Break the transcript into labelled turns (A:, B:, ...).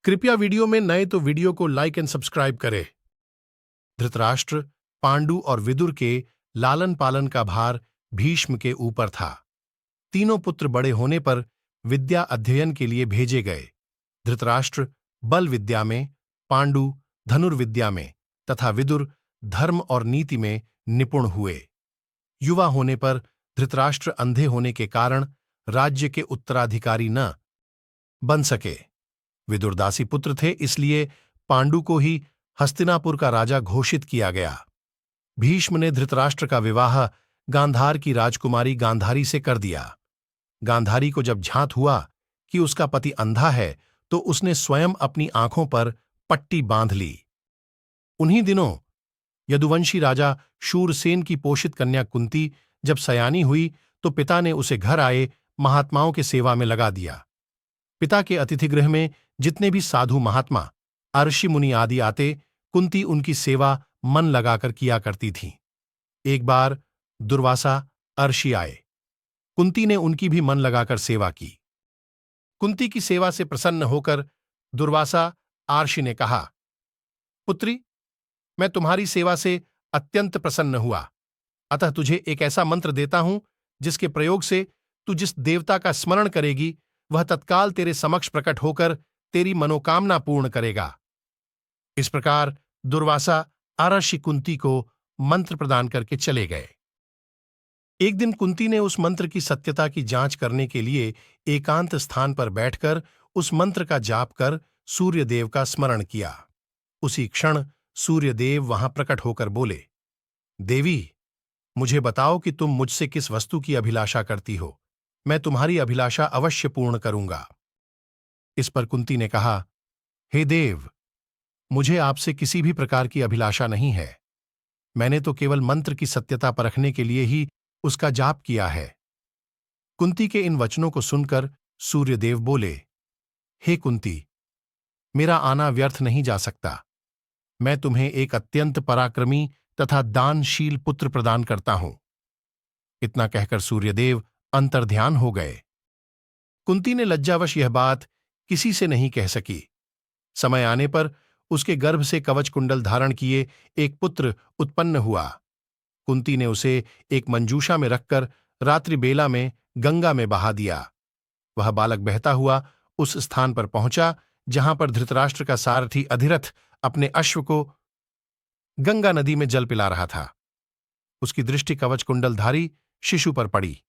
A: कृपया वीडियो में नए तो वीडियो को लाइक एंड सब्सक्राइब करें। धृतराष्ट्र, पांडु और विदुर के लालन पालन का भार भीष्म के ऊपर था। तीनों पुत्र बड़े होने पर विद्या अध्ययन के लिए भेजे गए। धृतराष्ट्र बल विद्या में, पांडु धनुर्विद्या में तथा विदुर धर्म और नीति में निपुण हुए। युवा होने पर धृतराष्ट्र अंधे होने के कारण राज्य के उत्तराधिकारी न बन सके। विदुर दासी पुत्र थे, इसलिए पांडु को ही हस्तिनापुर का राजा घोषित किया गया। भीष्म ने धृतराष्ट्र का विवाह गांधार की राजकुमारी गांधारी से कर दिया। गांधारी को जब झांत हुआ कि उसका पति अंधा है, तो उसने स्वयं अपनी आंखों पर पट्टी बांध ली। उन्हीं दिनों यदुवंशी राजा शूरसेन की पोषित कन्या कुंती जब सयानी हुई, तो पिता ने उसे घर आए महात्माओं के सेवा में लगा दिया। पिता के अतिथिगृह में जितने भी साधु महात्मा, अर्षि मुनि आदि आते, कुंती उनकी सेवा मन लगाकर किया करती थीं। एक बार दुर्वासा अर्षि आए। कुंती ने उनकी भी मन लगाकर सेवा की। कुंती की सेवा से प्रसन्न होकर दुर्वासा अर्षि ने कहा, पुत्री, मैं तुम्हारी सेवा से अत्यंत प्रसन्न हुआ, अतः तुझे एक ऐसा मंत्र देता हूं जिसके प्रयोग से तू जिस देवता का स्मरण करेगी वह तत्काल तेरे समक्ष प्रकट होकर तेरी मनोकामना पूर्ण करेगा। इस प्रकार दुर्वासा अर्षि कुंती को मंत्र प्रदान करके चले गए। एक दिन कुंती ने उस मंत्र की सत्यता की जांच करने के लिए एकांत स्थान पर बैठकर उस मंत्र का जाप कर सूर्यदेव का स्मरण किया। उसी क्षण सूर्यदेव वहां प्रकट होकर बोले, देवी, मुझे बताओ कि तुम मुझसे किस वस्तु की अभिलाषा करती हो। मैं तुम्हारी अभिलाषा अवश्य पूर्ण करूंगा। इस पर कुंती ने कहा, हे देव, मुझे आपसे किसी भी प्रकार की अभिलाषा नहीं है। मैंने तो केवल मंत्र की सत्यता परखने के लिए ही उसका जाप किया है। कुंती के इन वचनों को सुनकर सूर्यदेव बोले, हे कुंती, मेरा आना व्यर्थ नहीं जा सकता। मैं तुम्हें एक अत्यंत पराक्रमी तथा दानशील पुत्र प्रदान करता हूं। इतना कहकर सूर्यदेव अंतर्ध्यान हो गए। कुंती ने लज्जावश यह बात किसी से नहीं कह सकी। समय आने पर उसके गर्भ से कवच कुंडल धारण किए एक पुत्र उत्पन्न हुआ। कुंती ने उसे एक मंजूषा में रखकर रात्रि बेला में गंगा में बहा दिया। वह बालक बहता हुआ उस स्थान पर पहुंचा जहां पर धृतराष्ट्र का सारथी अधिरथ अपने अश्व को गंगा नदी में जल पिला रहा था। उसकी दृष्टि कवच कुंडलधारी शिशु पर पड़ी।